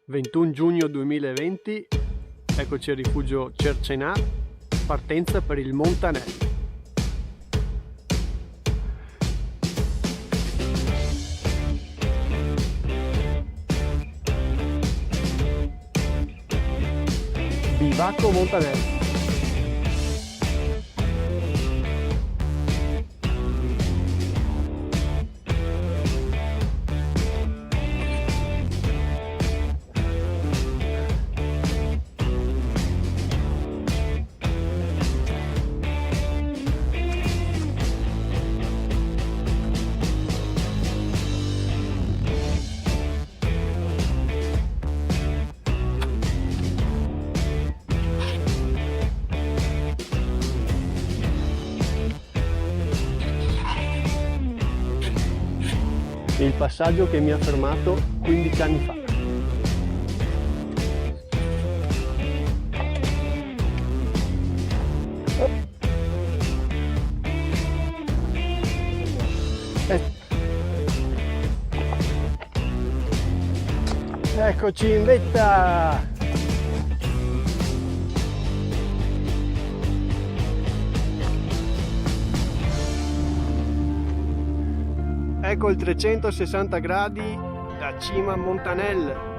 21 giugno 2020, eccoci al rifugio Cercenà, partenza per il Montanello. Bivacco Montanello. Il passaggio che mi ha fermato 15 anni fa. Eccoci in vetta! Ecco il 360 gradi da cima a Montanello.